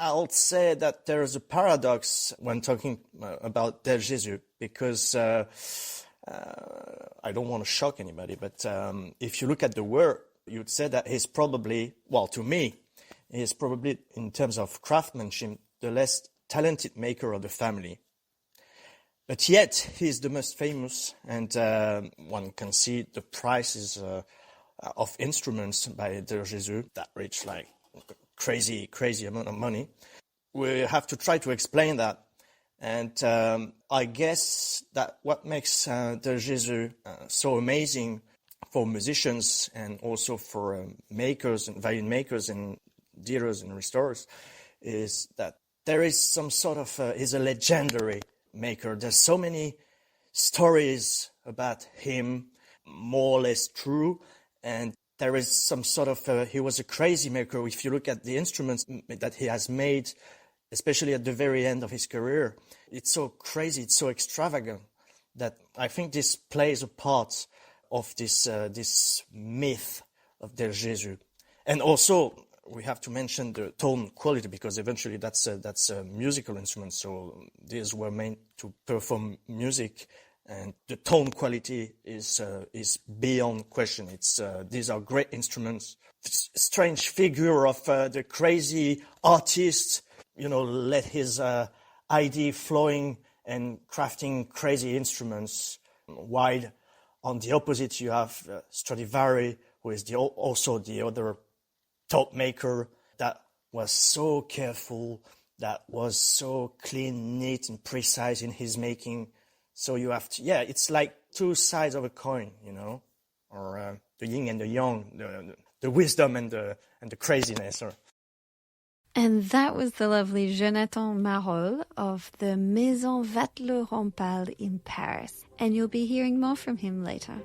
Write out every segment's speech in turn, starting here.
I'll say that there is a paradox when talking about Del Gesu, because I don't want to shock anybody, but if you look at the work, you'd say that he's probably, well, to me, he's probably, in terms of craftsmanship, the less talented maker of the family. But yet, he's the most famous, and one can see the prices of instruments by Del Gesu that reach like crazy amount of money. We have to try to explain that. And I guess that what makes Del Gesu so amazing for musicians and also for makers and violin makers and dealers and restorers is that there is some sort of, he's a legendary maker. There's so many stories about him, more or less true, and there is some sort of, he was a crazy maker. If you look at the instruments that he has made, especially at the very end of his career, it's so crazy, it's so extravagant that I think this plays a part of this myth of Del Gesu. And also, we have to mention the tone quality, because eventually that's a musical instrument. So these were meant to perform music, and the tone quality is beyond question. These are great instruments. Strange figure of the crazy artist, let his idea flowing and crafting crazy instruments. While on the opposite, you have Stradivari, who is also the other top maker that was so careful, that was so clean, neat, and precise in his making. So you have to, it's like two sides of a coin, or the yin and the yang, the wisdom and the craziness. And that was the lovely Jonathan Marolle of the Maison Vattle-Rampal in Paris. And you'll be hearing more from him later.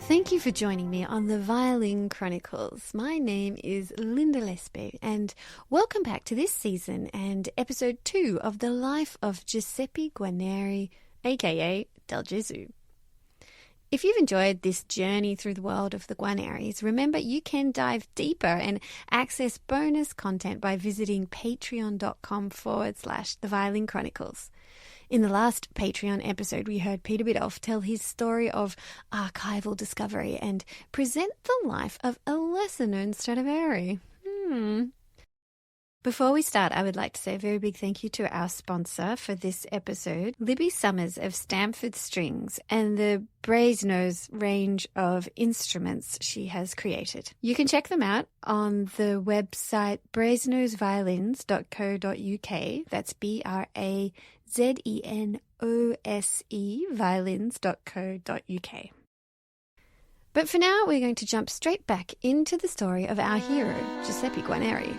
Thank you for joining me on the Violin Chronicles. My name is Linda Lespe, and welcome back to this season and episode 2 of the life of Giuseppe Guarneri, aka Del Gesu. If you've enjoyed this journey through the world of the Guarneris, remember you can dive deeper and access bonus content by visiting patreon.com/The Violin Chronicles. In the last Patreon episode, we heard Peter Biddulph tell his story of archival discovery and present the life of a lesser-known Stradivari. Before we start, I would like to say a very big thank you to our sponsor for this episode, Libby Summers of Stamford Strings, and the Brasenose range of instruments she has created. You can check them out on the website brasenoseviolins.co.uk. That's BRAZENOSE violins.co.uk. But for now, we're going to jump straight back into the story of our hero, Giuseppe Guarneri.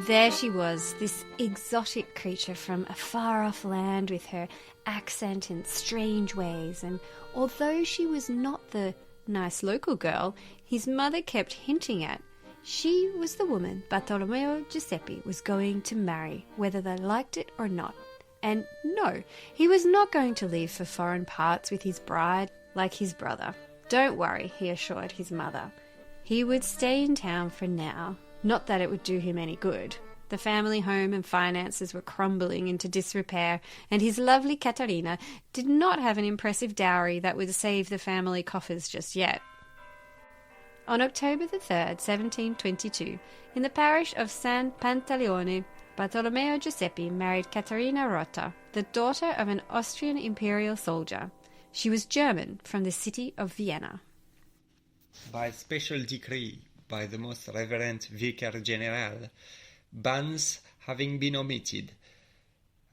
There she was, this exotic creature from a far-off land with her accent and strange ways, and although she was not the nice local girl his mother kept hinting at, she was the woman Bartolomeo Giuseppe was going to marry, whether they liked it or not. And no, he was not going to leave for foreign parts with his bride like his brother. Don't worry, he assured his mother. He would stay in town for now. Not that it would do him any good. The family home and finances were crumbling into disrepair, and his lovely Caterina did not have an impressive dowry that would save the family coffers just yet. On October the 3rd, 1722, in the parish of San Pantaleone, Bartolomeo Giuseppe married Caterina Rota, the daughter of an Austrian imperial soldier. She was German from the city of Vienna. By special decree by the Most Reverend Vicar General, bans having been omitted,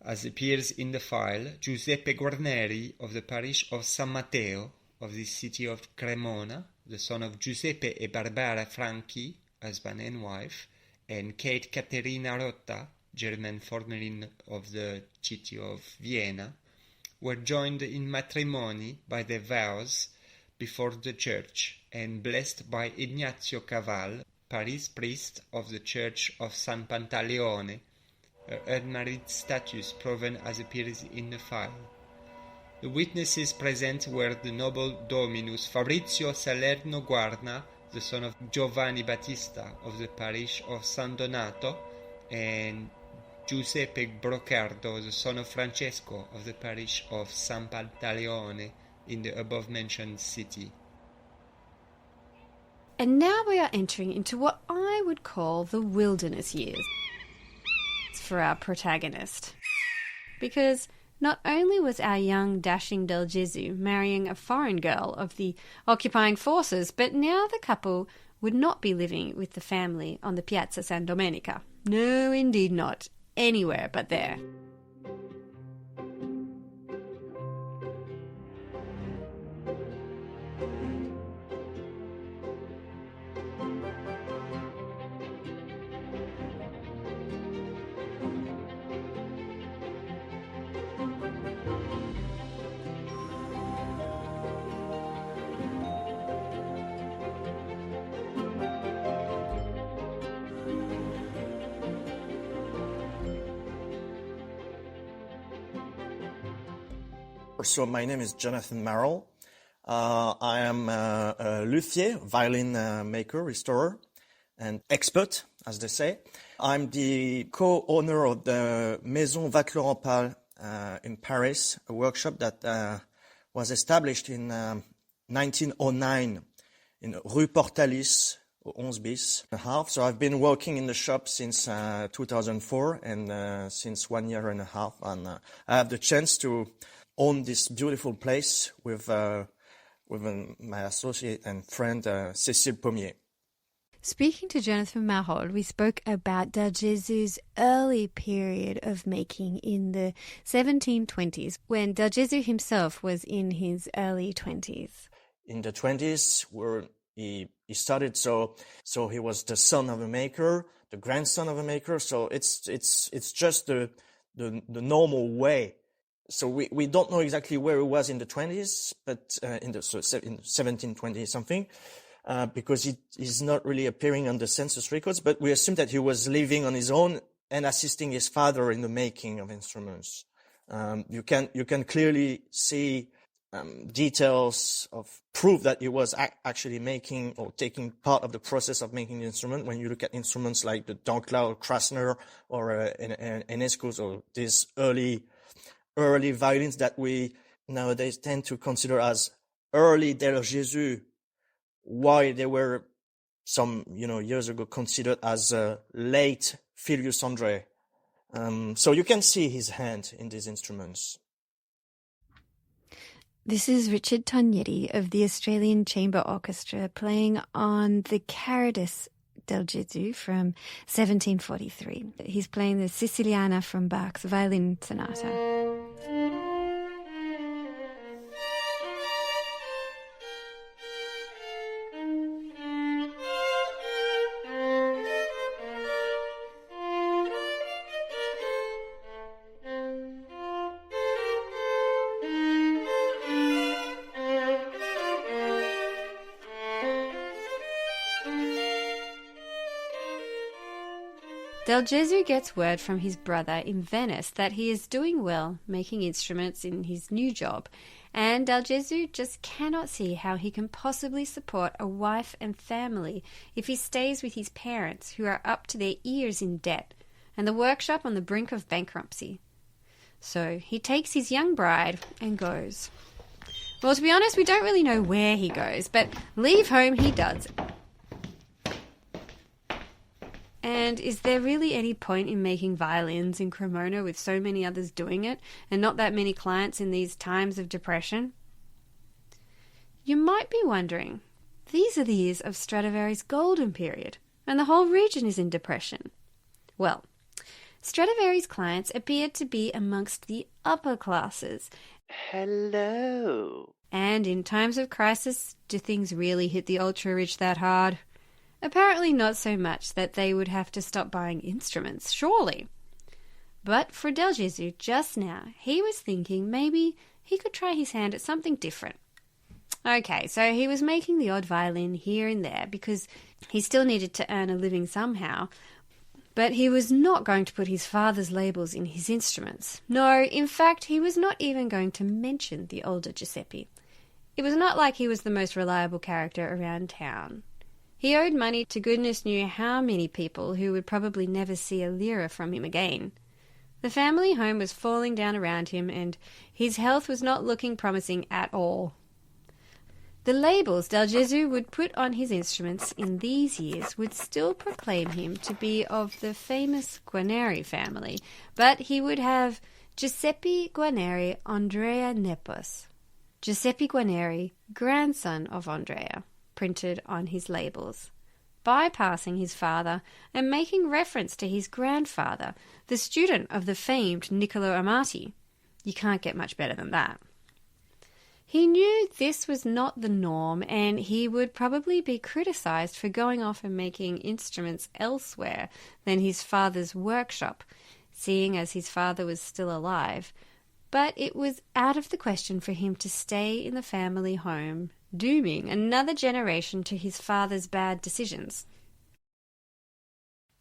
as appears in the file, Giuseppe Guarneri of the parish of San Matteo of the city of Cremona, the son of Giuseppe e Barbara Franchi, husband and wife, and Kate Caterina Rota, German foreigner of the city of Vienna, were joined in matrimony by their vows before the church and blessed by Ignazio Caval, Paris priest of the church of San Pantaleone, her unmarried status proven as appears in the file. The witnesses present were the noble Dominus Fabrizio Salerno Guarna, the son of Giovanni Battista of the parish of San Donato, and Giuseppe Brocardo, the son of Francesco of the parish of San Pantaleone in the above-mentioned city. And now we are entering into what I would call the wilderness years for our protagonist. Because not only was our young dashing Del Gesu marrying a foreign girl of the occupying forces, but now the couple would not be living with the family on the Piazza San Domenica. No, indeed not. Anywhere but there. So my name is Jonathan Marolle. I am a luthier, violin maker, restorer, and expert, as they say. I'm the co-owner of the Maison Vatelorampal in Paris, a workshop that was established in 1909 in Rue Portalis, 11 bis. So I've been working in the shop since 2004 and since 1 year and a half. And I have the chance to own this beautiful place with my associate and friend Cécile Pommier. Speaking to Jonathan Marolle, we spoke about Del Gesu's early period of making in the 1720s, when Del Gesu himself was in his early 20s. In the 20s, where he started, so he was the son of a maker, the grandson of a maker. So it's just the normal way. So we don't know exactly where he was in the 20s, but in 1720 something, because he's not really appearing on the census records. But we assume that he was living on his own and assisting his father in the making of instruments. You can clearly see details of proof that he was actually making or taking part of the process of making the instrument. When you look at instruments like the Dankla or Krasner or ensues or these early violins that we nowadays tend to consider as early Del Gesu, while they were some years ago considered as late Filius André. So you can see his hand in these instruments. This is Richard Tognetti of the Australian Chamber Orchestra playing on the Caritas Del Gesu from 1743. He's playing the Siciliana from Bach's Violin Sonata. Del Gesu gets word from his brother in Venice that he is doing well making instruments in his new job, and Del Gesu just cannot see how he can possibly support a wife and family if he stays with his parents, who are up to their ears in debt, and the workshop on the brink of bankruptcy. So he takes his young bride and goes. Well, to be honest, we don't really know where he goes, but leave home he does. And is there really any point in making violins in Cremona with so many others doing it and not that many clients in these times of depression? You might be wondering, these are the years of Stradivari's golden period, and the whole region is in depression. Well, Stradivari's clients appeared to be amongst the upper classes. Hello. And in times of crisis, do things really hit the ultra-rich that hard? Apparently not so much that they would have to stop buying instruments, surely. But for Del Gesu, just now, he was thinking maybe he could try his hand at something different. Okay, so he was making the odd violin here and there because he still needed to earn a living somehow, but he was not going to put his father's labels in his instruments. No, in fact, he was not even going to mention the older Giuseppe. It was not like he was the most reliable character around town. He owed money to goodness knew how many people who would probably never see a lira from him again. The family home was falling down around him, and his health was not looking promising at all. The labels Del Gesu would put on his instruments in these years would still proclaim him to be of the famous Guarneri family, but he would have Giuseppe Guarneri Andrea Nepos, Giuseppe Guarneri, grandson of Andrea, printed on his labels, bypassing his father and making reference to his grandfather, the student of the famed Niccolo Amati. You can't get much better than that. He knew this was not the norm, and he would probably be criticised for going off and making instruments elsewhere than his father's workshop, seeing as his father was still alive. But it was out of the question for him to stay in the family home, dooming another generation to his father's bad decisions.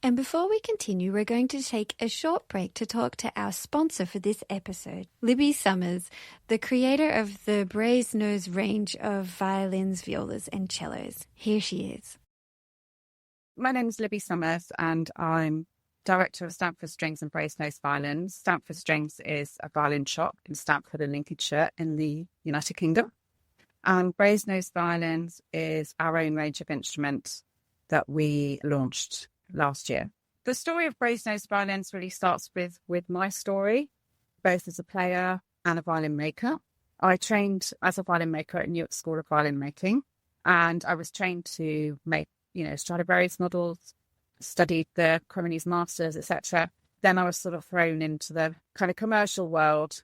And before we continue, we're going to take a short break to talk to our sponsor for this episode, Libby Summers, the creator of the Brasenose range of violins, violas and cellos. Here she is. My name is Libby Summers and I'm director of Stamford Strings and Brasenose Violins. Stamford Strings is a violin shop in Stamford and Lincolnshire in the United Kingdom. And Brasenose Violins is our own range of instruments that we launched last year. The story of Brasenose Violins really starts with my story, both as a player and a violin maker. I trained as a violin maker at Newark School of Violin Making, and I was trained to make, Stradivarius models, studied the Cremonese masters, etc. Then I was sort of thrown into the kind of commercial world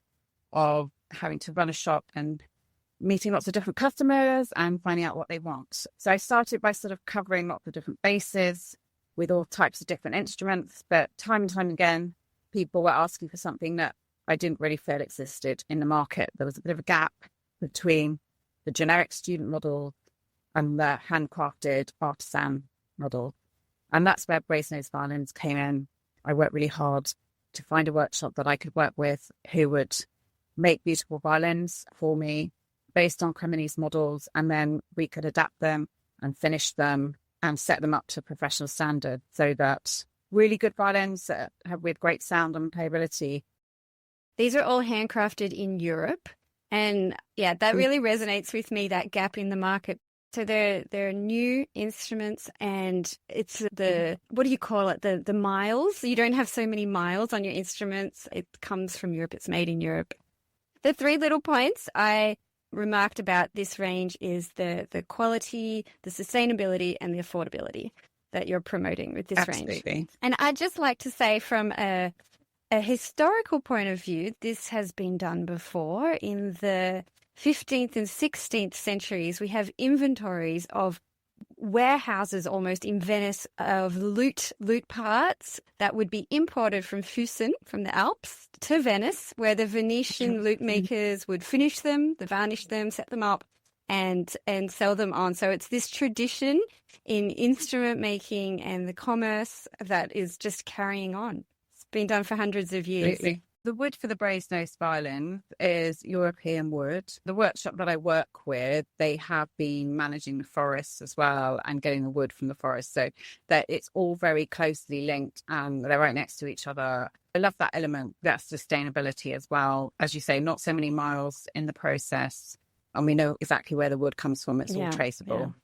of having to run a shop and meeting lots of different customers and finding out what they want. So I started by sort of covering lots of different bases with all types of different instruments, but time and time again, people were asking for something that I didn't really feel existed in the market. There was a bit of a gap between the generic student model and the handcrafted artisan model. And that's where Brasenose Violins came in. I worked really hard to find a workshop that I could work with who would make beautiful violins for me based on Cremonese models, and then we could adapt them and finish them and set them up to professional standard so that really good violins with great sound and playability. These are all handcrafted in Europe. And yeah, that really resonates with me, that gap in the market. So they're new instruments, and it's what do you call it? The miles. You don't have so many miles on your instruments. It comes from Europe. It's made in Europe. The three little points I remarked about this range is the quality, the sustainability, and the affordability that you're promoting with this range. And I'd just like to say, from a historical point of view, this has been done before. In the 15th and 16th centuries, we have inventories of warehouses almost in Venice of lute parts that would be imported from Füssen, from the Alps, to Venice, where the Venetian lute makers would finish them, varnish them, set them up, and sell them on. So it's this tradition in instrument making and the commerce that is just carrying on. It's been done for hundreds of years. Absolutely. The wood for the Brasenose violin is European wood. The workshop that I work with, they have been managing the forests as well and getting the wood from the forest. So that it's all very closely linked and they're right next to each other. I love that element, that sustainability as well. As you say, not so many miles in the process. And we know exactly where the wood comes from. It's all traceable.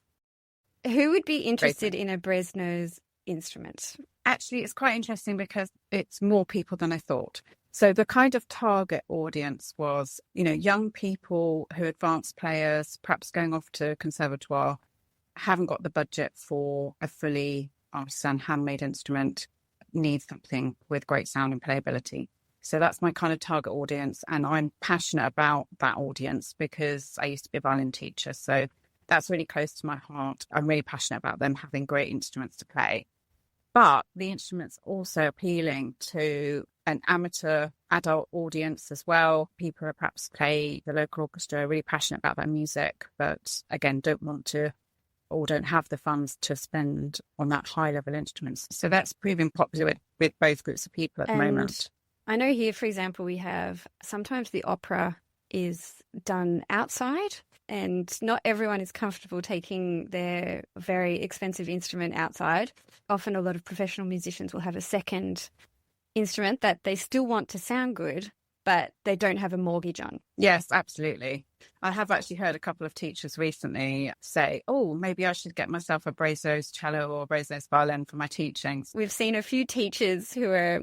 Yeah. Who would be interested in a Brasenose instrument? Actually, it's quite interesting because it's more people than I thought. So the kind of target audience was, young people who are advanced players, perhaps going off to conservatoire, haven't got the budget for a fully artisan handmade instrument, need something with great sound and playability. So that's my kind of target audience. And I'm passionate about that audience because I used to be a violin teacher. So that's really close to my heart. I'm really passionate about them having great instruments to play. But the instrument's also appealing to an amateur adult audience as well. People who perhaps play the local orchestra, are really passionate about their music, but again, don't want to or don't have the funds to spend on that high level instruments. So that's proving popular with both groups of people at the moment. I know here, for example, we have sometimes the opera is done outside, and not everyone is comfortable taking their very expensive instrument outside. Often a lot of professional musicians will have a second instrument that they still want to sound good, but they don't have a mortgage on. Yes, absolutely. I have actually heard a couple of teachers recently say, oh, maybe I should get myself a Brasenose cello or Brasenose violin for my teachings. We've seen a few teachers who are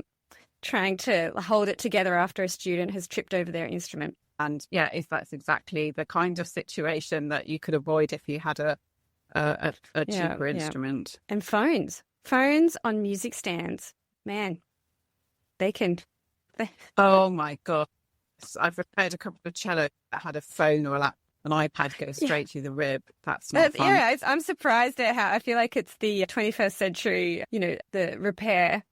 trying to hold it together after a student has tripped over their instrument. And yeah, if that's exactly the kind of situation that you could avoid if you had a cheaper instrument. And phones on music stands, man, they can. Oh my God. I've repaired a couple of cellos that had a phone or an iPad go straight through the rib. That's not fun. Yeah, I'm surprised at how I feel like it's the 21st century, the repair.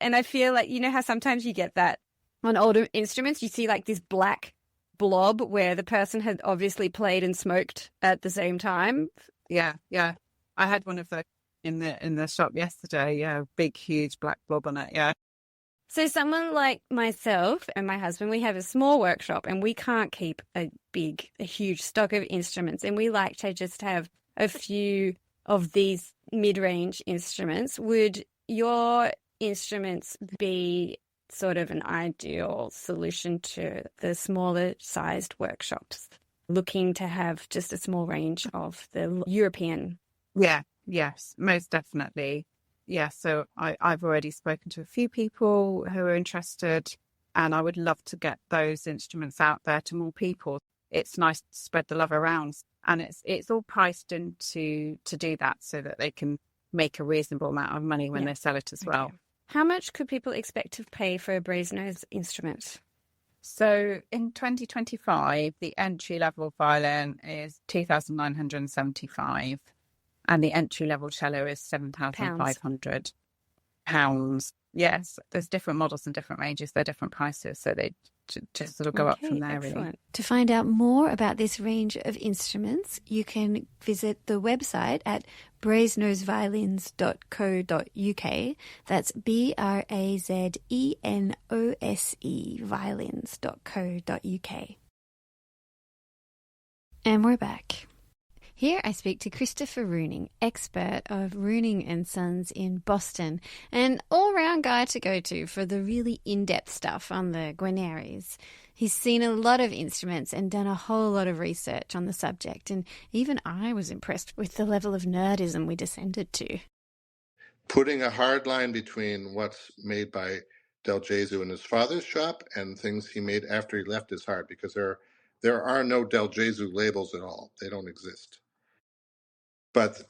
And I feel like, how sometimes you get that on older instruments, you see like this black blob where the person had obviously played and smoked at the same time. Yeah. I had one of those in the shop yesterday. Yeah, big, huge black blob on it. Yeah. So someone like myself and my husband, we have a small workshop and we can't keep a huge stock of instruments, and we like to just have a few of these mid-range instruments. Would your instruments be sort of an ideal solution to the smaller sized workshops looking to have just a small range of the European? Yes, most definitely. Yeah, so I've already spoken to a few people who are interested, and I would love to get those instruments out there to more people. It's nice to spread the love around, and it's all priced in to do that so that they can make a reasonable amount of money when they sell it as well. How much could people expect to pay for a Brasenose instrument? So in 2025, the entry-level violin is £2,975 and the entry-level cello is £7,500. Yes, there's different models and different ranges. They're different prices, so they just sort of go up from there, really. To find out more about this range of instruments, you can visit the website at brazenoseviolins.co.uk. That's BRAZENOSE violins.co.uk. And we're back. Here I speak to Christopher Reuning, expert of Reuning & Sons in Boston, an all-round guy to go to for the really in-depth stuff on the Guarneris. He's seen a lot of instruments and done a whole lot of research on the subject, and even I was impressed with the level of nerdism we descended to. Putting a hard line between what's made by Del Gesu in his father's shop and things he made after he left is hard, because there are no Del Gesu labels at all. They don't exist.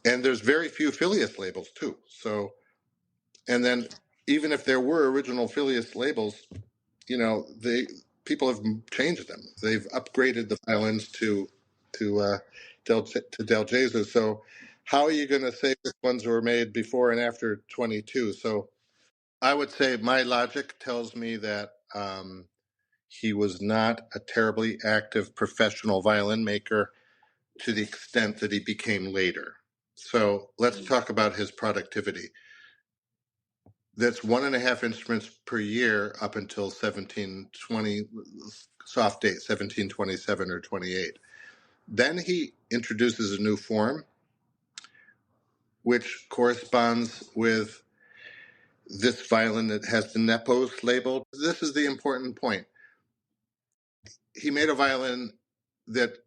And there's very few Filius labels too. So, and then even if there were original Filius labels, people have changed them. They've upgraded the violins to Del Gesu. So how are you going to say which ones were made before and after 22? So I would say my logic tells me that he was not a terribly active professional violin maker to the extent that he became later. So let's talk about his productivity. That's 1.5 instruments per year up until 1720, soft date, 1727 or 28. Then he introduces a new form, which corresponds with this violin that has the Nepos label. This is the important point. He made a violin that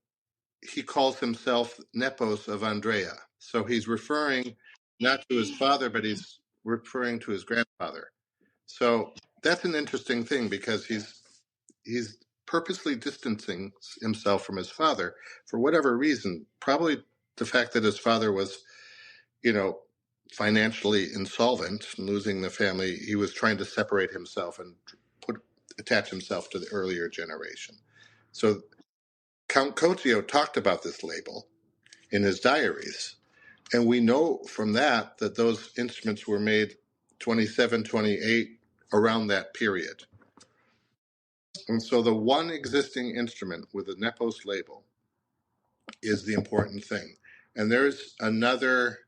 he calls himself Nepos of Andrea. So he's referring not to his father, but he's referring to his grandfather. So that's an interesting thing because he's purposely distancing himself from his father for whatever reason. Probably the fact that his father was, financially insolvent, losing the family. He was trying to separate himself and attach himself to the earlier generation. So Count Cozio talked about this label in his diaries. And we know from that those instruments were made 27, 28 around that period. And so the one existing instrument with a Nepos label is the important thing. And there's another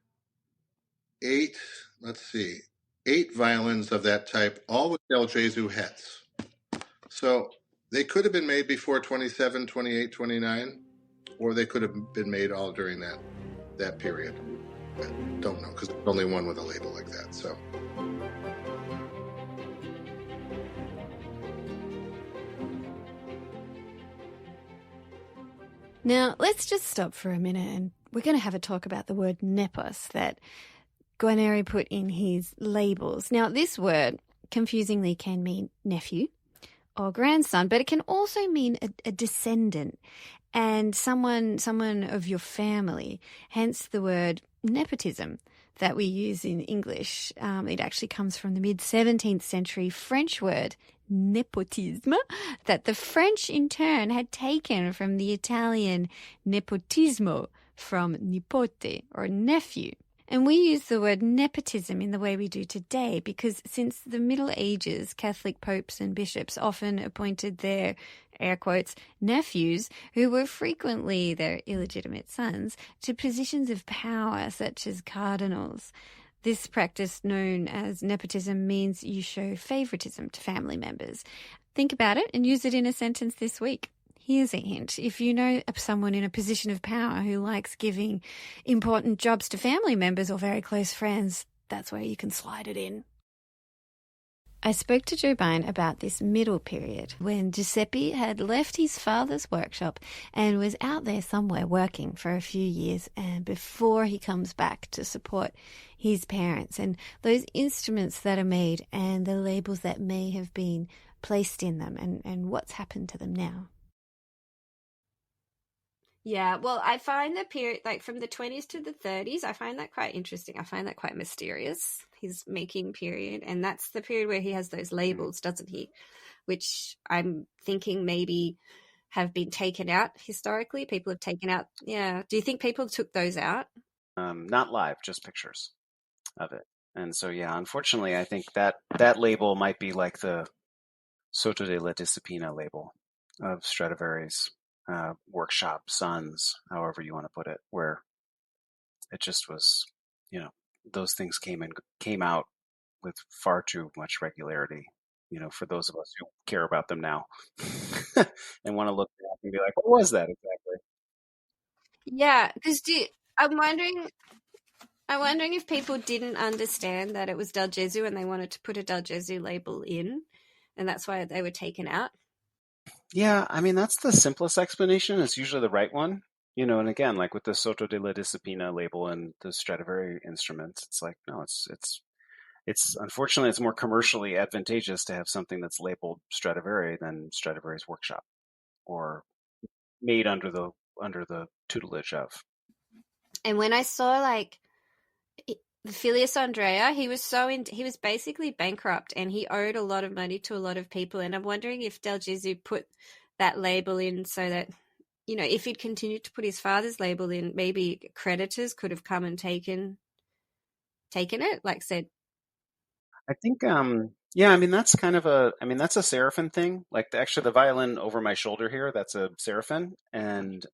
eight violins of that type, all with Del Gesu heads. So they could have been made before 27, 28, 29, or they could have been made all during that period. I don't know, because there's only one with a label like that. So. Now, let's just stop for a minute and we're going to have a talk about the word nepos that Guarneri put in his labels. Now, this word confusingly can mean nephew or grandson, but it can also mean a descendant and someone of your family, hence the word nepotism that we use in English. It actually comes from the mid-17th century French word nepotisme that the French in turn had taken from the Italian nepotismo from nipote or nephew. And we use the word nepotism in the way we do today because since the Middle Ages, Catholic popes and bishops often appointed their, air quotes, nephews, who were frequently their illegitimate sons, to positions of power such as cardinals. This practice, known as nepotism, means you show favoritism to family members. Think about it and use it in a sentence this week. Here's a hint. If you know someone in a position of power who likes giving important jobs to family members or very close friends, that's where you can slide it in. I spoke to Joe Bein about this middle period when Giuseppe had left his father's workshop and was out there somewhere working for a few years and before he comes back to support his parents and those instruments that are made and the labels that may have been placed in them and what's happened to them now. Yeah, well, I find the period, like from the 20s to the 30s, I find that quite interesting. I find that quite mysterious, his making period. And that's the period where he has those labels, doesn't he? Which I'm thinking maybe have been taken out historically. People have taken out, yeah. Do you think people took those out? Not live, just pictures of it. And so, yeah, unfortunately, I think that label might be like the Sotto della Disciplina label of Stradivari's workshop sons, however you want to put it, where it just was, those things came out with far too much regularity, for those of us who care about them now and want to look back and be like, what was that exactly? Yeah, because I'm wondering if people didn't understand that it was Del Gesu and they wanted to put a Del Gesu label in, and that's why they were taken out. Yeah, I mean, that's the simplest explanation. It's usually the right one. And again, like with the Sotto della Disciplina label and the Stradivari instruments, it's like, no, it's unfortunately, it's more commercially advantageous to have something that's labeled Stradivari than Stradivari's workshop or made under the tutelage of. And when I saw Filius Andrea, he was basically bankrupt and he owed a lot of money to a lot of people. And I'm wondering if Del Gesu put that label in so that, if he'd continued to put his father's label in, maybe creditors could have come and taken it, like said. I think, yeah, I mean, that's that's a Seraphin thing. Like actually the violin over my shoulder here, that's a Seraphin. And,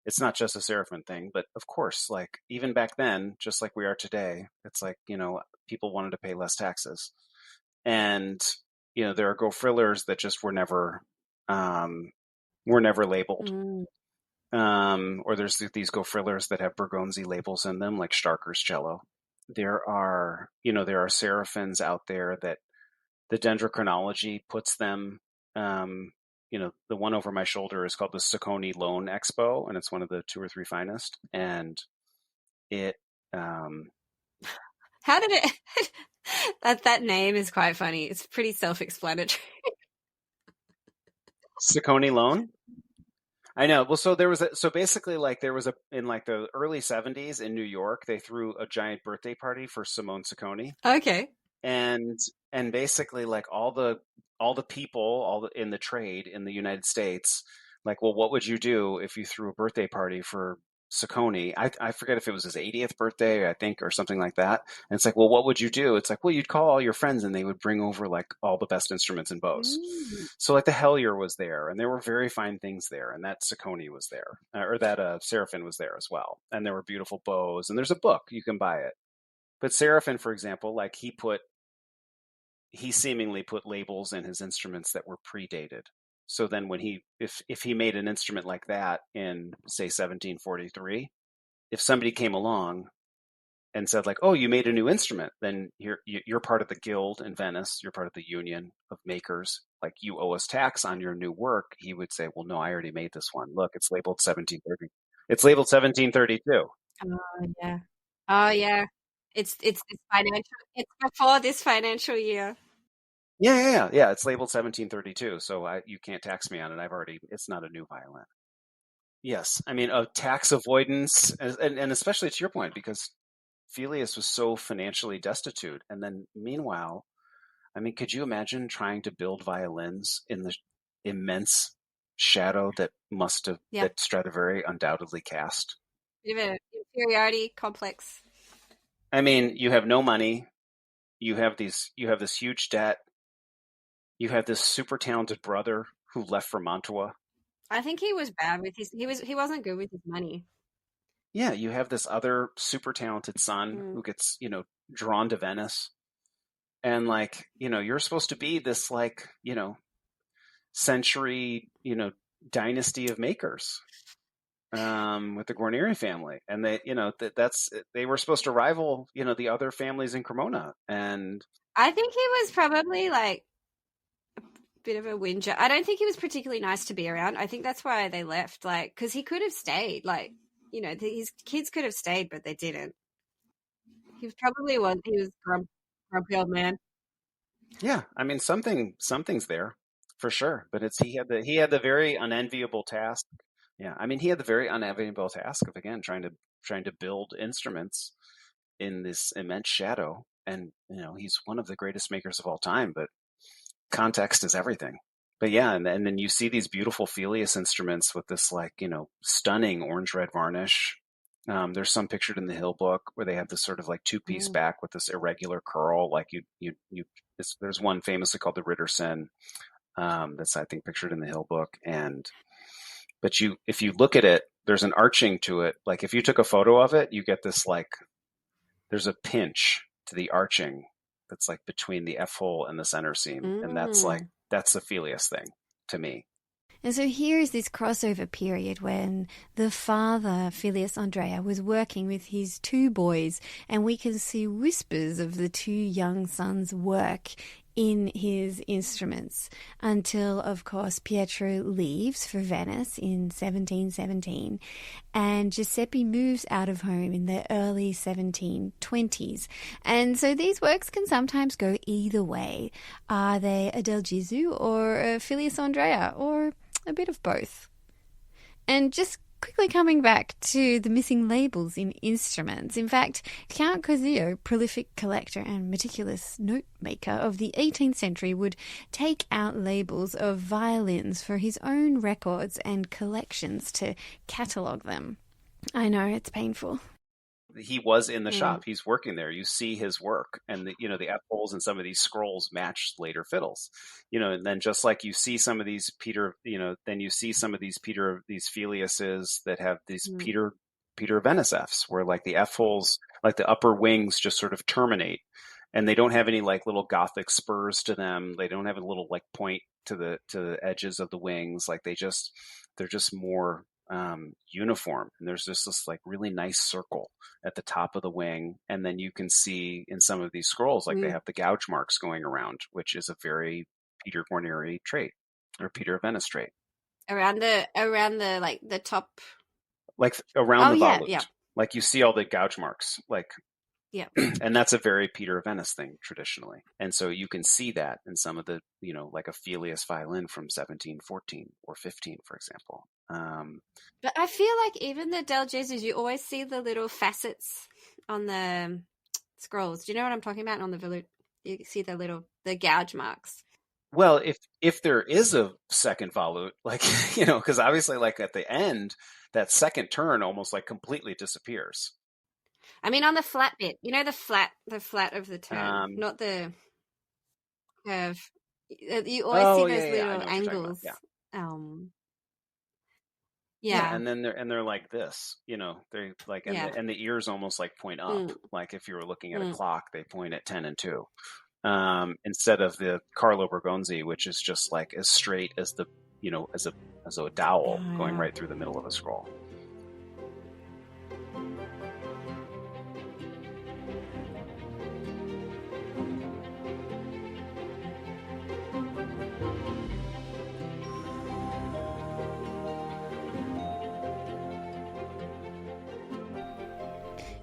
it's not just a Seraphin thing, but of course, like even back then, just like we are today, it's like, people wanted to pay less taxes. And, there are go-frillers that just were never labeled. Or there's these go-frillers that have Bergonzi labels in them, like Starker's cello. There are Seraphins out there that the dendrochronology puts them, the one over my shoulder is called the Sacconi Loan Expo, and it's one of the 2 or 3 finest. And it, How did it? That name is quite funny. It's pretty self-explanatory. Saccone loan. I know. Well, so so basically, like in like the early '70s in New York, they threw a giant birthday party for Simone Saccone, Okay. and basically like all the people in the trade in the United States, like, well, what would you do if you threw a birthday party for Saccone? I forget if it was his 80th birthday, I think, or something like that. And it's like, well, what would you do? It's like, well, you'd call all your friends and they would bring over like all the best instruments and bows. So like the Hellier was there, and there were very fine things there, and that Saccone was there, or that Seraphin was there as well, and there were beautiful bows, and there's a book, you can buy it. But Seraphin, for example, like he seemingly put labels in his instruments that were predated. So then when if he made an instrument like that in, say, 1743, if somebody came along and said like, oh, you made a new instrument, then you're part of the guild in Venice, you're part of the union of makers, like you owe us tax on your new work, he would say, well, no, I already made this one. Look, it's labeled 1730. It's labeled 1732. Oh yeah. Oh yeah. It's this financial. It's before this financial year. Yeah. It's labeled 1732, so you can't tax me on it. It's not a new violin. Yes, I mean, tax avoidance, and especially to your point, because Filius was so financially destitute, and then meanwhile, I mean, could you imagine trying to build violins in the immense shadow that that Stradivari undoubtedly cast? Bit of an inferiority complex. I mean, you have no money, you have this huge debt, you have this super talented brother who left for Mantua. I think he was bad with he wasn't good with his money. Yeah, you have this other super talented son who gets, drawn to Venice. And like, you're supposed to be this like, century, dynasty of makers with the Guarneri family. And they, they were supposed to rival, the other families in Cremona. And I think he was probably like a bit of a whinger. I don't think he was particularly nice to be around. I think that's why they left, like, because he could have stayed, like, his kids could have stayed, but they didn't. He was grumpy old man. yeah, I mean, something's there for sure, but he had the very unenviable task. Yeah, I mean, he had the very unenviable task of, again, trying to build instruments in this immense shadow. And he's one of the greatest makers of all time, but context is everything. But yeah, and then you see these beautiful Filius instruments with this like, stunning orange red varnish. There's some pictured in the Hill book where they have this sort of like two-piece back with this irregular curl. Like there's one famously called the Ritterson, that's, I think, pictured in the Hill book. But if you look at it, there's an arching to it. Like if you took a photo of it, you get this like, there's a pinch to the arching that's like between the F hole and the center seam. And that's the Filius thing to me. And so here is this crossover period when the father, Filius Andrea, was working with his two boys, and we can see whispers of the two young sons' work in his instruments until, of course, Pietro leaves for Venice in 1717 and Giuseppe moves out of home in the early 1720s. And so these works can sometimes go either way. Are they a Del Gesu or a Filius Andrea, or a bit of both? And just quickly coming back to the missing labels in instruments. In fact, Count Cosio, prolific collector and meticulous note maker of the 18th century, would take out labels of violins for his own records and collections to catalogue them. I know, it's painful. He was in the shop. He's working there. You see his work, and the F holes in some of these scrolls match later fiddles. And then just like you see some of these then you see some of these Filiuses that have these Peter Venice Fs, where like the F holes, like the upper wings, just sort of terminate, and they don't have any like little Gothic spurs to them. They don't have a little like point to the edges of the wings. Like they're just more uniform, and there's just this like really nice circle at the top of the wing, and then you can see in some of these scrolls like they have the gouge marks going around, which is a very Peter Guarneri trait, or Peter of Venice trait, around the like the top, like around the volute. Like you see all the gouge marks, like Yeah. And that's a very Peter of Venice thing traditionally. And so you can see that in some of the, like a Filius violin from 1714 or 15, for example. But I feel like even the Del Gesus, you always see the little facets on the scrolls. Do you know what I'm talking about? On the you see the gouge marks. Well, if there is a second volute, like, because obviously, like at the end, that second turn almost like completely disappears. I mean, on the flat bit, the flat of the turn, not the curve. You always see those little angles. Yeah, and then they're like this, they're like, and the ears almost like point up, like if you were looking at a clock, they point at 10 and 2, instead of the Carlo Bergonzi, which is just like as straight as the, as a dowel going right through the middle of a scroll.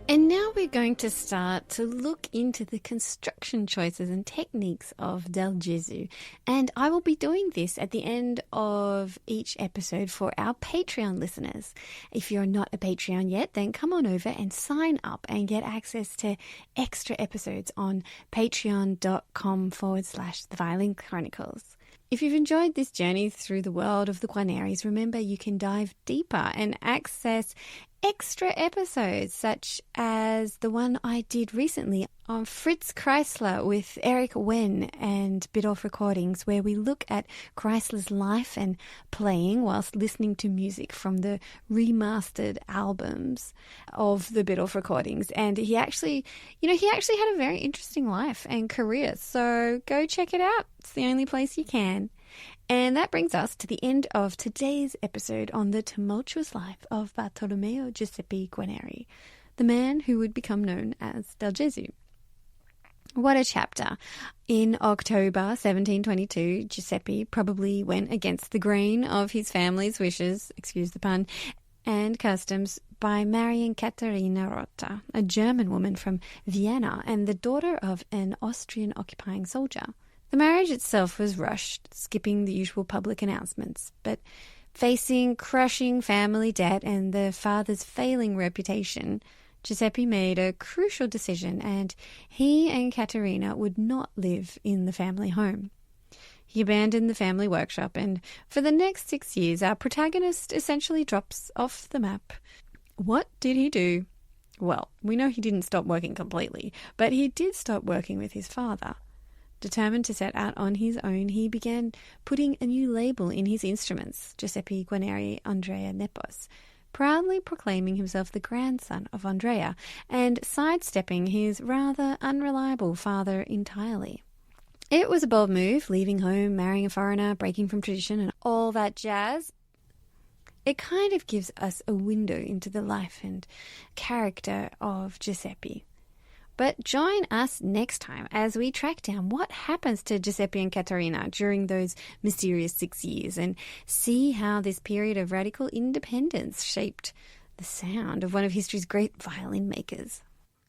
And now we're going to start to look into the construction choices and techniques of Del Gesu. And I will be doing this at the end of each episode for our Patreon listeners. If you're not a Patreon yet, then come on over and sign up and get access to extra episodes on patreon.com/The Violin Chronicles. If you've enjoyed this journey through the world of the Guarneris, remember you can dive deeper and access extra episodes, such as the one I did recently on Fritz Kreisler with Eric Wen and Biddulph Recordings, where we look at Kreisler's life and playing whilst listening to music from the remastered albums of the Biddulph Recordings. And he actually had a very interesting life and career. So go check it out. It's the only place you can. And that brings us to the end of today's episode on the tumultuous life of Bartolomeo Giuseppe Guarneri, the man who would become known as Del Gesu. What a chapter. In October 1722, Giuseppe probably went against the grain of his family's wishes, excuse the pun, and customs by marrying Caterina Rotta, a German woman from Vienna and the daughter of an Austrian occupying soldier. The marriage itself was rushed, skipping the usual public announcements, but facing crushing family debt and the father's failing reputation, Giuseppe made a crucial decision, and he and Caterina would not live in the family home. He abandoned the family workshop, and for the next 6 years, our protagonist essentially drops off the map. What did he do? Well, we know he didn't stop working completely, but he did stop working with his father. Determined to set out on his own, he began putting a new label in his instruments, Giuseppe Guarneri Andrea Nepos, proudly proclaiming himself the grandson of Andrea and sidestepping his rather unreliable father entirely. It was a bold move, leaving home, marrying a foreigner, breaking from tradition and all that jazz. It kind of gives us a window into the life and character of Giuseppe. But join us next time as we track down what happens to Giuseppe and Caterina during those mysterious 6 years and see how this period of radical independence shaped the sound of one of history's great violin makers.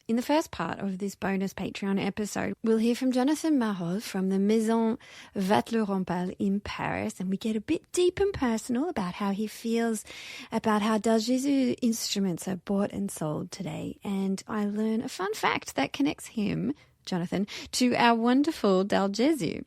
In the first part of this bonus Patreon episode, we'll hear from Jonathan Marolle from the Maison Vatler-Rompal in Paris, and we get a bit deep and personal about how he feels about how Del Gesu instruments are bought and sold today. And I learn a fun fact that connects him, Jonathan, to our wonderful Del Gesu.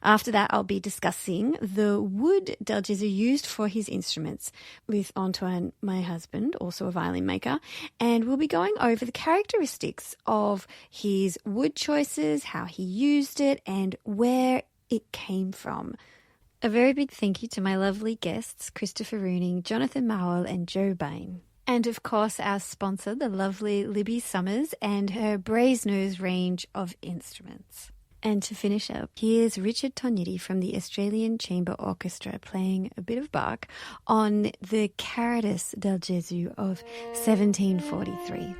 After that, I'll be discussing the wood Del Gesu used for his instruments with Antoine, my husband, also a violin maker, and we'll be going over the characteristics of his wood choices, how he used it, and where it came from. A very big thank you to my lovely guests, Christopher Reuning, Jonathan Marolle, and Joe Bein. And of course, our sponsor, the lovely Libby Summers, and her Brasenose range of instruments. And to finish up, here's Richard Togniti from the Australian Chamber Orchestra playing a bit of Bach on the Caritas del Gesu of 1743.